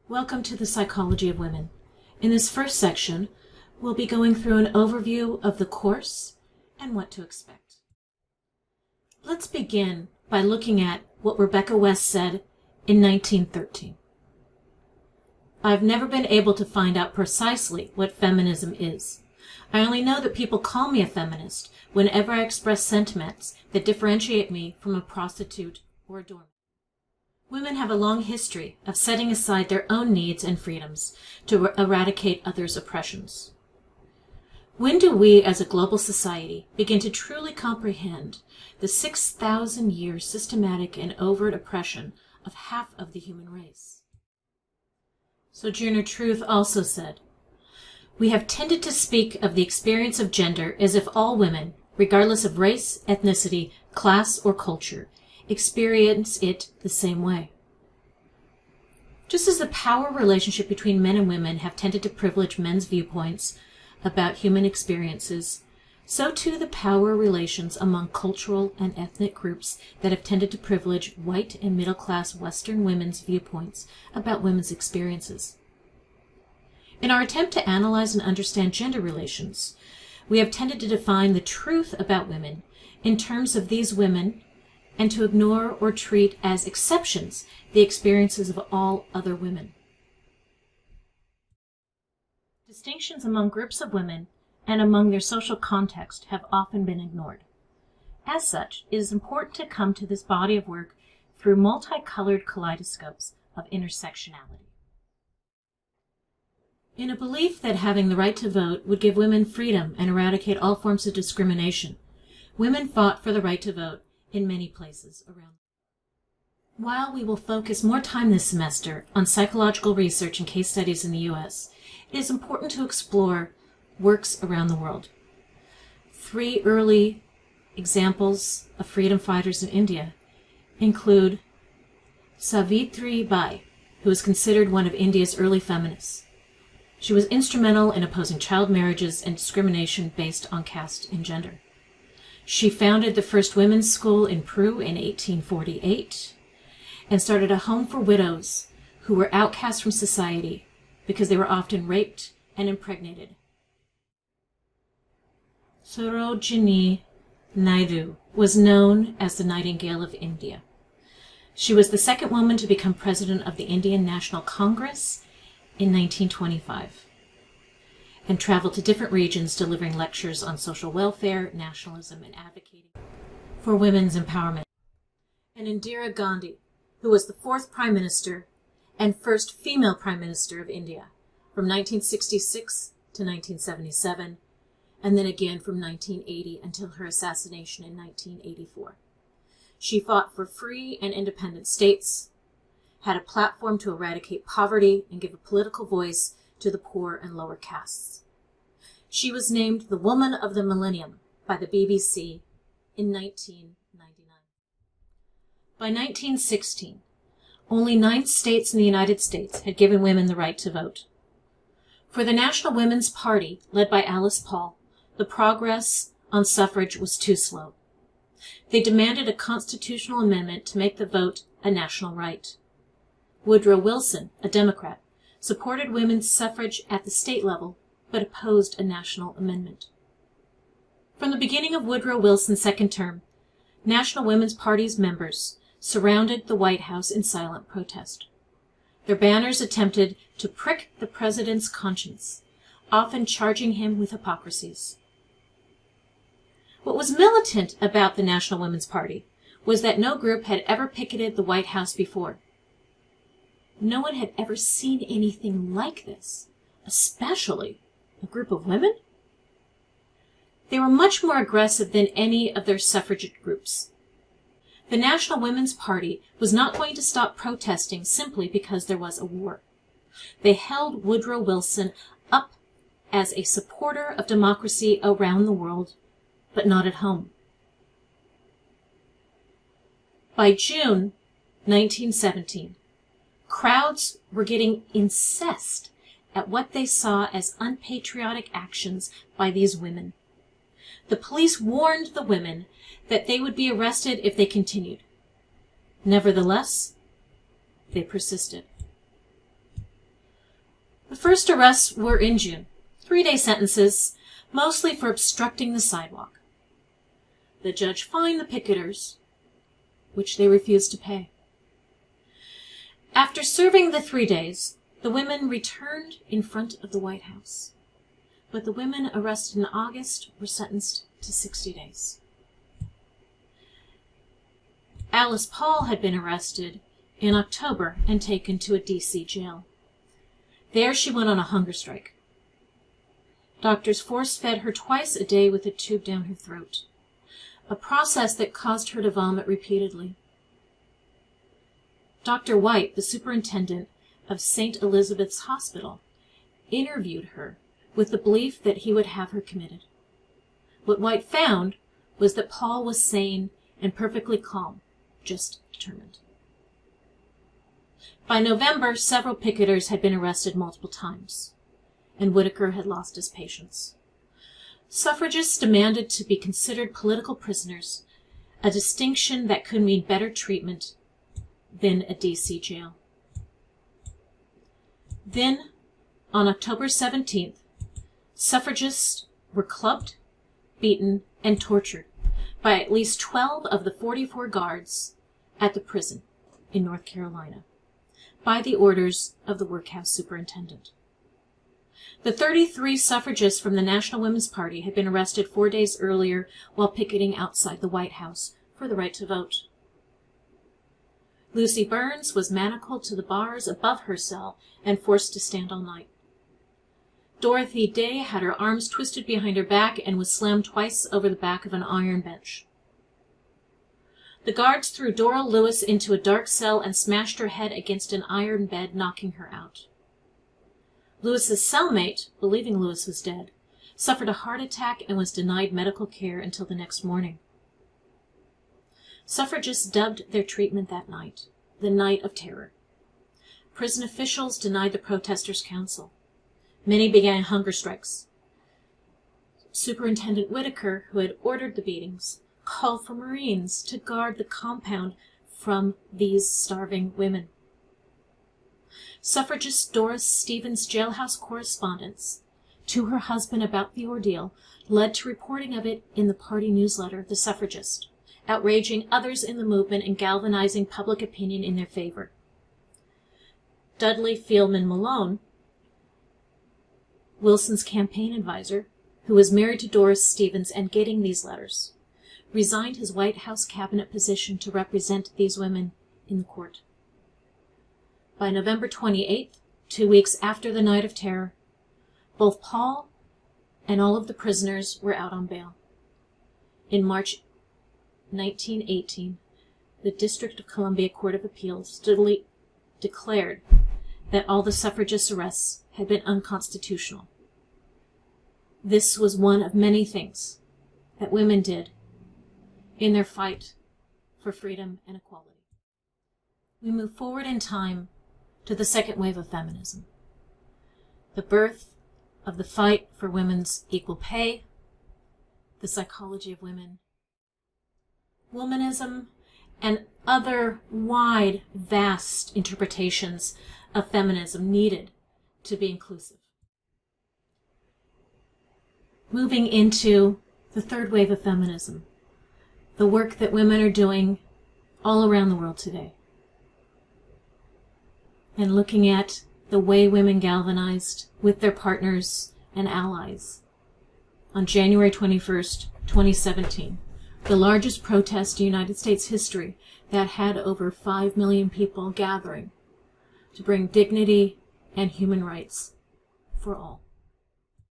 Welcome to the Psychology of Women. In this first section, we'll be going through an overview of the course and what to expect. Let's begin by looking at what Rebecca West said in 1913. I've never been able to find out precisely what feminism is. I only know that people call me a feminist whenever I express sentiments that differentiate me from a prostitute or a doormat. Women have a long history of setting aside their own needs and freedoms to eradicate others' oppressions. When do we as a global society begin to truly comprehend the 6,000-year systematic and overt oppression of half of the human race? Sojourner Truth also said, "We have tended to speak of the experience of gender as if all women, regardless of race, ethnicity, class, or culture, experience it the same way." Just as the power relationship between men and women have tended to privilege men's viewpoints about human experiences, so too the power relations among cultural and ethnic groups that have tended to privilege white and middle-class Western women's viewpoints about women's experiences. In our attempt to analyze and understand gender relations, we have tended to define the truth about women in terms of these women and to ignore or treat as exceptions the experiences of all other women. Distinctions among groups of women and among their social context have often been ignored. As such, it is important to come to this body of work through multicolored kaleidoscopes of intersectionality. In a belief that having the right to vote would give women freedom and eradicate all forms of discrimination, women fought for the right to vote in many places around. While we will focus more time this semester on psychological research and case studies in the U.S., it is important to explore works around the world. 3 early examples of freedom fighters in India include Savitri Bai, who is considered one of India's early feminists. She was instrumental in opposing child marriages and discrimination based on caste and gender. She founded the first women's school in Peru in 1848 and started a home for widows who were outcast from society because they were often raped and impregnated. Sarojini Naidu was known as the Nightingale of India. She was the second woman to become president of the Indian National Congress in 1925. And traveled to different regions delivering lectures on social welfare, nationalism, and advocating for women's empowerment. And Indira Gandhi, who was the 4th Prime Minister and first female Prime Minister of India from 1966 to 1977, and then again from 1980 until her assassination in 1984. She fought for free and independent states, had a platform to eradicate poverty and give a political voice to the poor and lower castes. She was named the Woman of the Millennium by the BBC in 1999. By 1916, only 9 states in the United States had given women the right to vote. For the National Women's Party, led by Alice Paul, the progress on suffrage was too slow. They demanded a constitutional amendment to make the vote a national right. Woodrow Wilson, a Democrat, supported women's suffrage at the state level, but opposed a national amendment. From the beginning of Woodrow Wilson's second term, National Women's Party's members surrounded the White House in silent protest. Their banners attempted to prick the president's conscience, often charging him with hypocrisies. What was militant about the National Women's Party was that no group had ever picketed the White House before. No one had ever seen anything like this, especially a group of women. They were much more aggressive than any of their suffragette groups. The National Women's Party was not going to stop protesting simply because there was a war. They held Woodrow Wilson up as a supporter of democracy around the world, but not at home. By June 1917, crowds were getting incensed at what they saw as unpatriotic actions by these women. The police warned the women that they would be arrested if they continued. Nevertheless, they persisted. The first arrests were in June, 3-day sentences, mostly for obstructing the sidewalk. The judge fined the picketers, which they refused to pay. After serving the 3 days, the women returned in front of the White House. But the women arrested in August were sentenced to 60 days. Alice Paul had been arrested in October and taken to a D.C. jail. There she went on a hunger strike. Doctors force-fed her twice a day with a tube down her throat, a process that caused her to vomit repeatedly. Dr. White, the superintendent of St. Elizabeth's Hospital, interviewed her with the belief that he would have her committed. What White found was that Paul was sane and perfectly calm, just determined. By November, several picketers had been arrested multiple times, and Whitaker had lost his patience. Suffragists demanded to be considered political prisoners, a distinction that could mean better treatment than a D.C. jail. Then, on October 17th, suffragists were clubbed, beaten, and tortured by at least 12 of the 44 guards at the prison in North Carolina, by the orders of the workhouse superintendent. The 33 suffragists from the National Women's Party had been arrested 4 days earlier while picketing outside the White House for the right to vote. Lucy Burns was manacled to the bars above her cell and forced to stand all night. Dorothy Day had her arms twisted behind her back and was slammed twice over the back of an iron bench. The guards threw Dora Lewis into a dark cell and smashed her head against an iron bed, knocking her out. Lewis's cellmate, believing Lewis was dead, suffered a heart attack and was denied medical care until the next morning. Suffragists dubbed their treatment that night the Night of Terror. Prison officials denied the protesters counsel. Many began hunger strikes. Superintendent Whitaker, who had ordered the beatings, called for Marines to guard the compound from these starving women. Suffragist Doris Stevens' jailhouse correspondence to her husband about the ordeal led to reporting of it in the party newsletter, The Suffragist, outraging others in the movement and galvanizing public opinion in their favor. Dudley Fieldman Malone, Wilson's campaign advisor, who was married to Doris Stevens and getting these letters, resigned his White House cabinet position to represent these women in the court. By November 28th, 2 weeks after the Night of Terror, both Paul and all of the prisoners were out on bail. In March 1918, the District of Columbia Court of Appeals declared that all the suffragist arrests had been unconstitutional. This was one of many things that women did in their fight for freedom and equality. We move forward in time to the second wave of feminism, the birth of the fight for women's equal pay, the psychology of women, womanism, and other wide, vast interpretations of feminism needed to be inclusive. Moving into the third wave of feminism, the work that women are doing all around the world today, and looking at the way women galvanized with their partners and allies. On January 21st, 2017, the largest protest in United States history that had over 5 million people gathering to bring dignity and human rights for all.